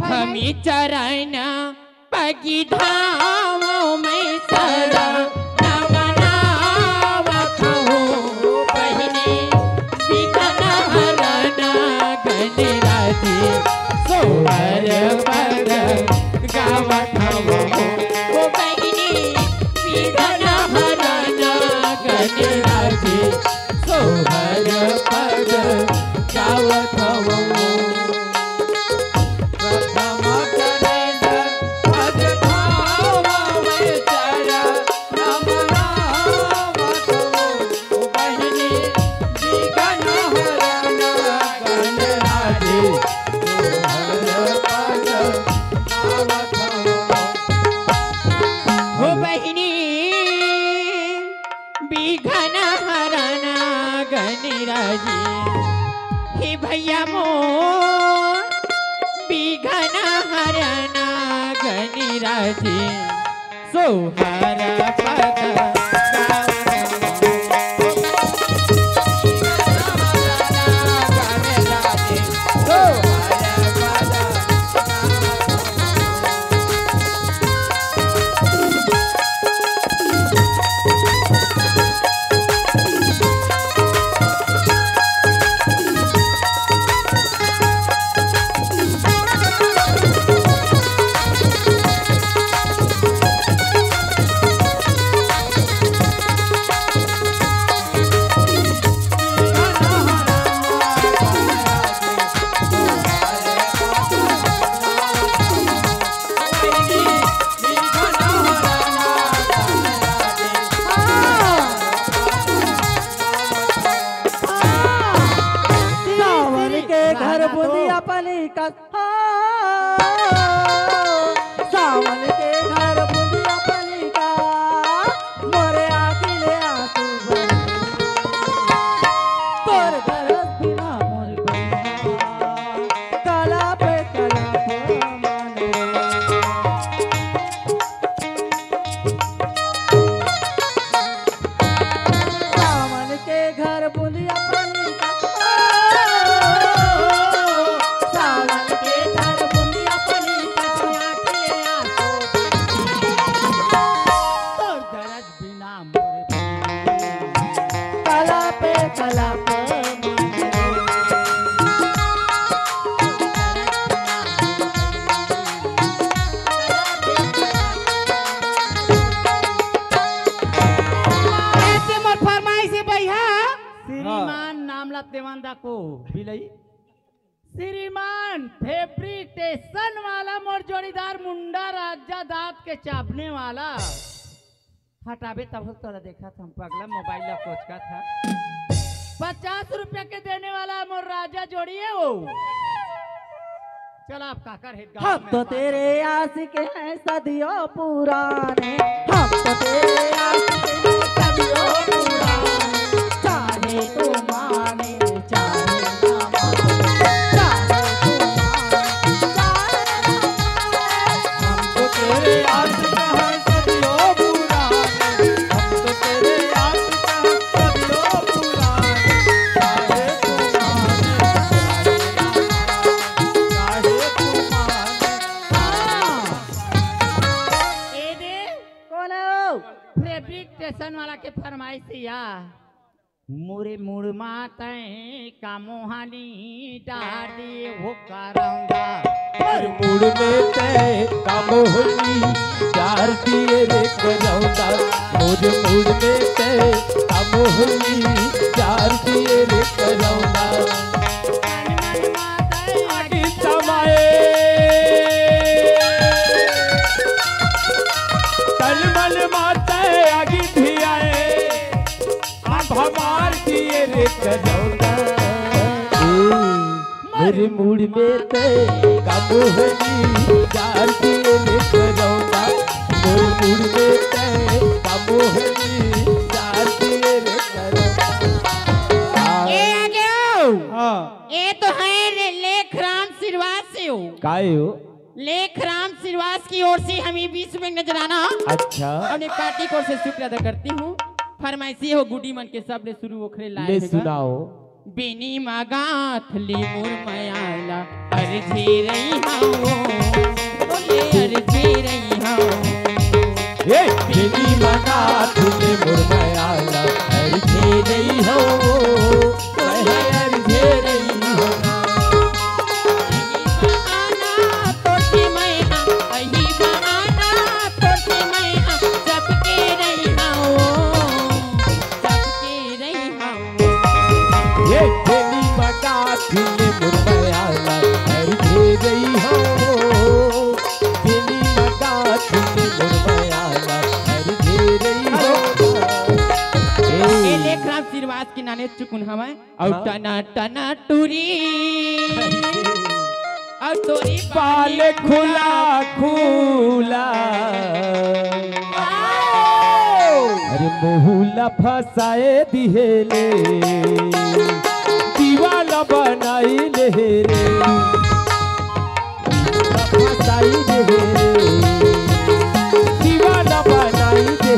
थमी चरण पगी धामों में सरा नमनावत हो बहिनी विघ्न हरण गणराजी सोहर पद गावत हो बहिनी विघ्न हरण गणराजी सोहर पद गावत हो। हे भैया मोर विघ्न हरण गणराजी सोहर पद सावन के घर बुंदिया पलिका मोरे आखिले आंसू तोर दरस बिना मोर कला पे माने सावन के घर बुंदिया पलिका देवानदा को बिलई श्रीमान फेब्रिकेशन वाला मोर जोड़ीदार मुंडा राजा दांत के चापने वाला हटावे तब तोरा देखा था हम पगला मोबाइल ला कोच का था 50 रुपया के देने वाला मोर राजा जोड़ी है वो। चल आप काकर हेड हम तो तेरे आशिक हैं सदियों पुराने हम तो तेरे आशिक हैं सदियों पुराने चाहे तो माने चाहे ना हम तो तेरे आशिक हैं सदियों पुराने हम तो तेरे आशिक हैं सदियों पुराने चाहे तो माने ए दे कौन है वो फेब्रिकेशन वाला के फरमाइश या मोरे मुड़ माते का मोहानी डाडी हो करंगा पर मुड़ में ते कामोहनी चार दिए रे करौंदा मोर मुड़ में ते कामोहनी चार दिए रे करौंदा आगे समाए तलमल माते आगे धियाए अब हमार दिए रे करौंदा मेरे मूड में ते कामोहनी चार दिए रे करौंदा मेरे मूड में ते कामोहनी चार दिए रे करौंदा। ए आगे आओ हाँ ए तो है लेख राम श्रीवास से हो काय हो लेख राम श्रीवास की ओर से हमें 20 रुपए नजराना अच्छा अपने पार्टी को से शुक्र अदा करती हूँ। फरमाइशी हो गुडी मन के सब ने शुरू ओखरे लाए ले सुनाओ बिनी मगाथली मुरमयाला अर्जी रही हाँ बोले अर्जी रही हाँ ए बिनी मगा तुले मुरमयाला अर्जे रही हो वह अर्जे रही हो तोटी मैया अही बहाना तोटी मैया सबके रही हाँ सबके रही हाँ ए बिनी मगा तुले मुरमयाला अर्जे रही हो बिनी मगा तुले मुरमयाला अर्जे रही हो ए लेखराम श्रीवास की नाने चुकुन हमें और टना टना टूरी और तोरी पाल खुला खुला अरे मोहुला फसाए दिहेले दीवाना बनाई ले रे फसाई दिहेले दीवाना बनाई दे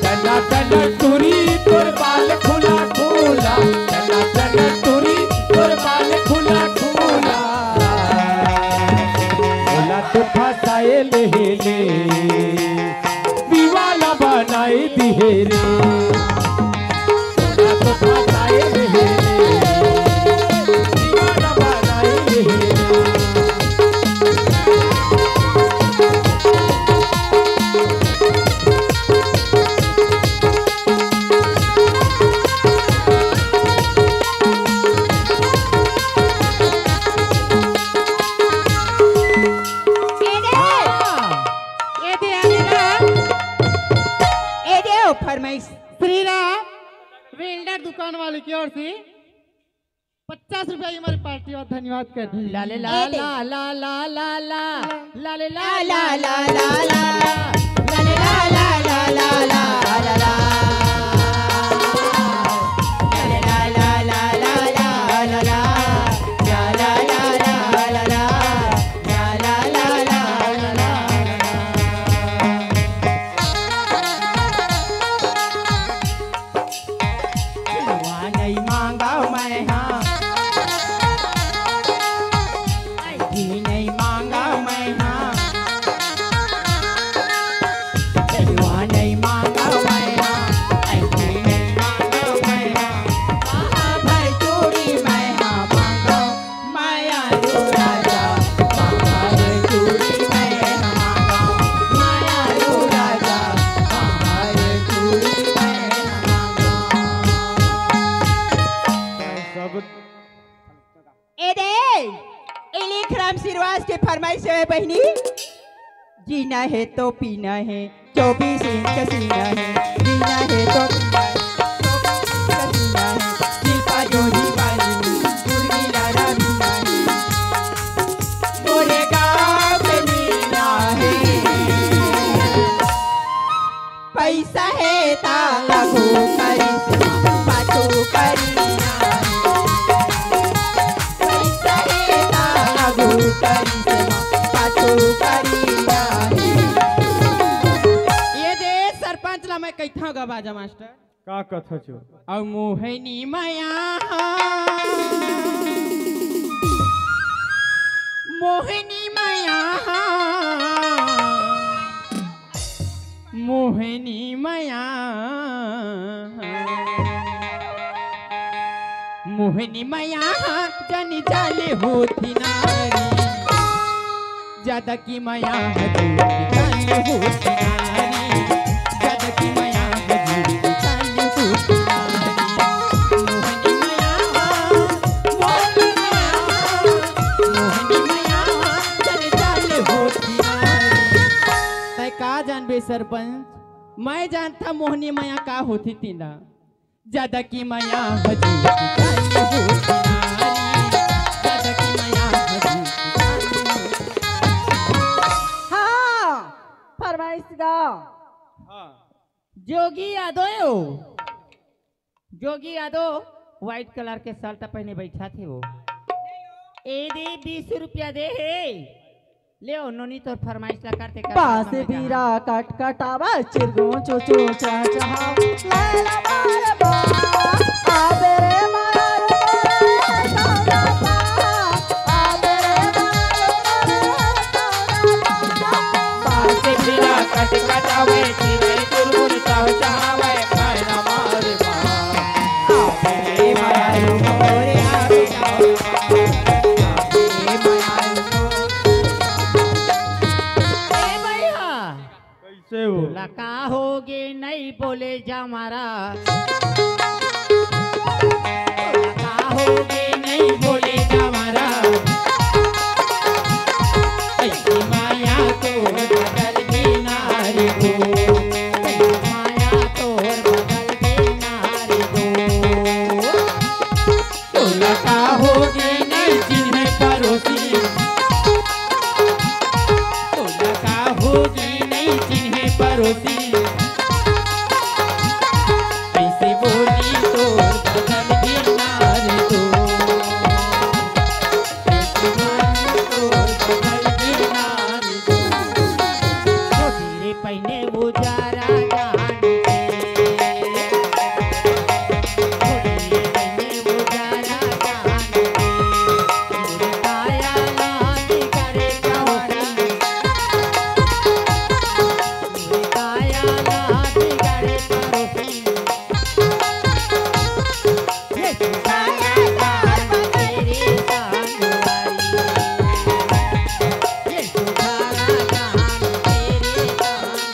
टना टना टूरी तोर बाल खुला खुला टना टना टूरी तोर बाल खुला खुला बोला तो फसाए ले दीवाना बनाई दिहे रे बोला तो फसाए ले दीवाना बनाई दिहे रे फरमाइश श्री राम वेल्डर दुकान वाले की ओर से 50 रुपया की हमारी पार्टी और धन्यवाद कर दी लाले ला ला ला ला ला ला लाले ला ला ला ला ला ला ला ला ला ला ला ला ला फरमाइश है बहनी, जीना है तो पीना है 24 इंच का सीना है, जीना है तो पीना है 24 इंच का सीना है, शिल्पा जोड़ी वाली दुर्गी लारा मीना है, गोरे गाँव में मीना है, पैसा है तालाबू करी पाचू करी ये दे सरपंच ला मैं कैथा गवाजा मास्टर का कथा छो और मोहिनी माया मोहिनी माया मोहिनी माया मोहिनी माया जानी जाले होती नारी ज्यादा की माया जाने होती नारी ज्यादा की माया जाने होती नारी मोहिनी माया मोहिनी माया जाने जाले होती नारी तय का जानबे सरपंच मैं जानता मोहिनी माया का होती थी ना ज्यादा की माया हाँ फरमाइश गाओ। जोगी यादव जोगी यादव व्हाइट कलर के शर्ट पहने बैठा थे वो ए दे 20 रुपया दे है ले नोनी तो फरमाइश ला करते पास बीरा कट कटावा चिरगो चो चो चा चाहा लैला मारे बा नहीं बोले जा मारा होगी नहीं बोले जा मारा ऐसी माया तो बदल भी नारी को माया तो बदल भी नारी को लगा होगी नहीं जिन्हें परोसी लगा होगी नहीं जिन्हें परोसी ऐसे बोली तो बदल भी नारी को ऐसे बोली तो बदल भी नारी को धीरे पहने वो जारा जान धीरे पहने वो जारा जान काया लाती करे चौरी काया लाती करे चौरी ये काया दार तेरी दानवारी ये काया दार तेरी दानवारी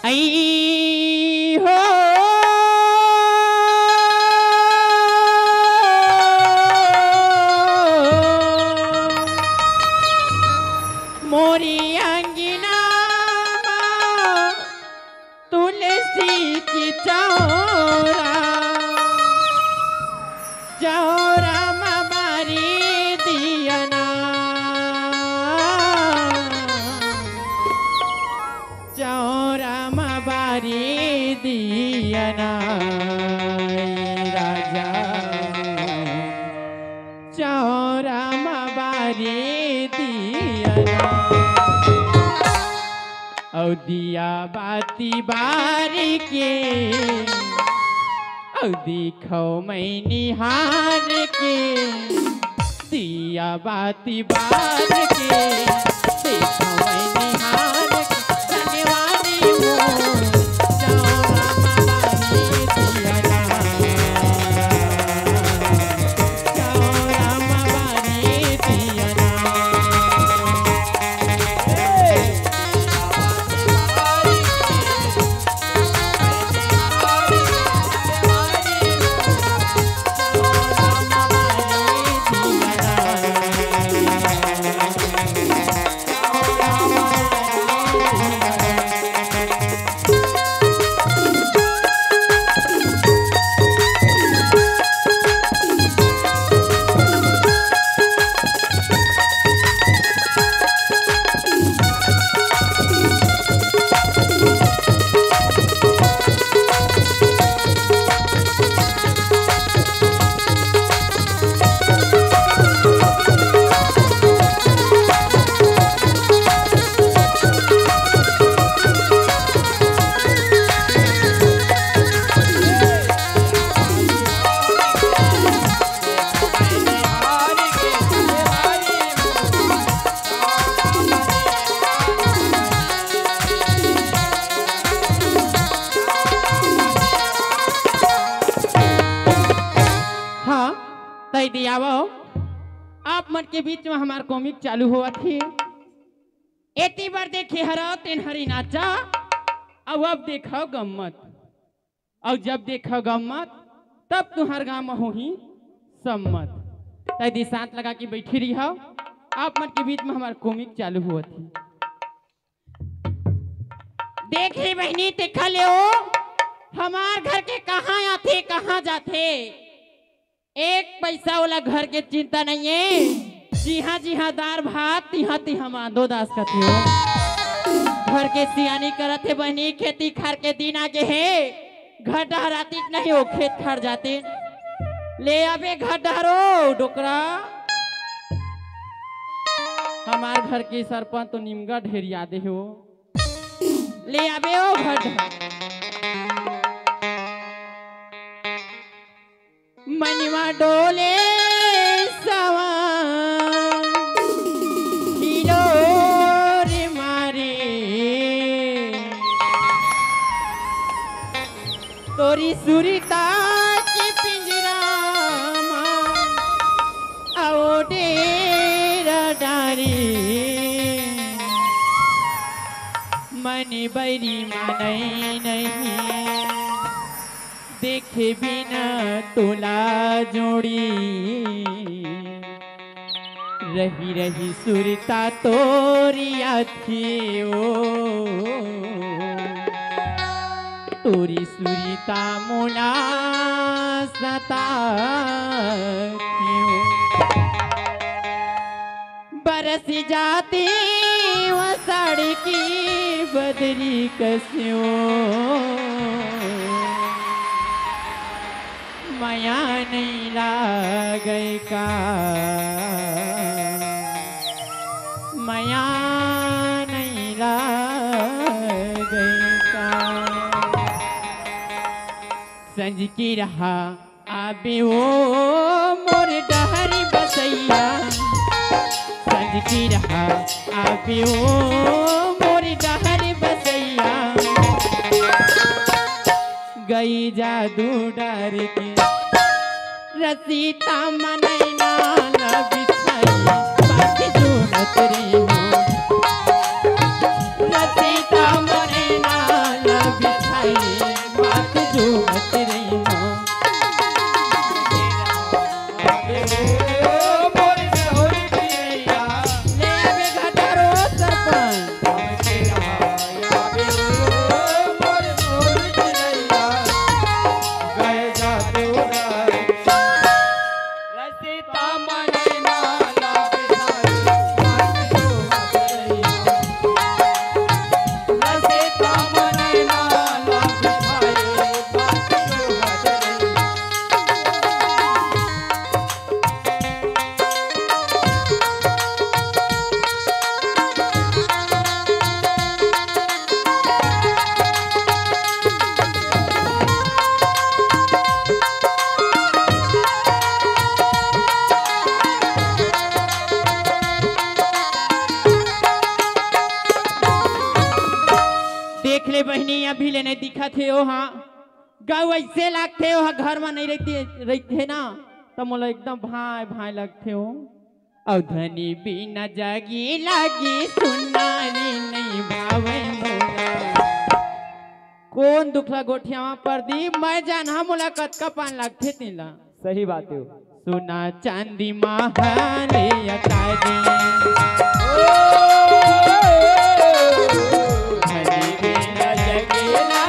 आई हो मोरी अंगिना तुलसी की चौरा चौरा मारी दियना चौरा मारी दियना राजा चौरा मारी दियना औ दिया बाती बारी के औ दिखो मैं निहार के दिया बाती बार के देखो मैं निहार के धन्यवादी हो चौरा मारी दियना चौरा मारी दियना तय दियावो आप मन के बीच में हमार कॉमिक चालू हुआ थी एती बार देखे हरा तेन हरी नाचा अब देखो गम्मत और जब देखो गम्मत तब तुहार गाँव में हो ही सम्मत तय दी शांत लगा के बैठी रही हो आप मन के बीच में हमार कॉमिक चालू हुआ थी देख रही बहनी देखा ले हमार घर के कहाँ आते कहाँ जाते एक पैसा वाला घर के चिंता नहीं है जी हाँ दार भात तिहा तिहा माधो दास कथी हो घर के सियानी करत है बहनी खेती खार के दिन आगे है घर डहराती नहीं हो खेत खार जाते ले आबे घर डहरो डोकरा हमार घर के सरपंच तो निमगा ढेर यादे हो ले आबे ओ घर मनवा डोले सवार हिलोर मारे तोरी सुरीता के पिंजरा आओ डेरा डारी मन बैरी मानै नहीं देखे बिना तोला जोड़ी रही रही सुरता तोरिया थियो तोरी सुरता मोला सता थियो बरस जाती वो साड़ी की बदरी कस्यो माया नहीं लागे का माया नहीं लागे का संज की रहा आबे वो मोर डहरी बसैया संज की रहा आबे वो मोर डहरी बसैया गई जादू डर के रसीता मनैना न बिछाई बाकी झूमत रही हूँ रसीता मनैना न बिछाई बाकी झूमत रही हूँ ले आवे घटारो सरपंच देख ले बहनी अभी ले नहीं दिखा थे ओ हाँ गाँव ऐसे लगते हो घर में नहीं रहते ना तो मोला एकदम भाई भाई लगते हो और धनी बिना जागी लागी सुनानी नहीं भावे मोला कौन दुखला गोठिया पर दी मैं जान हम मोला कतका पान लगते तिला सही बात है सुना चांदी महाले अकादे धनी बिना जगेला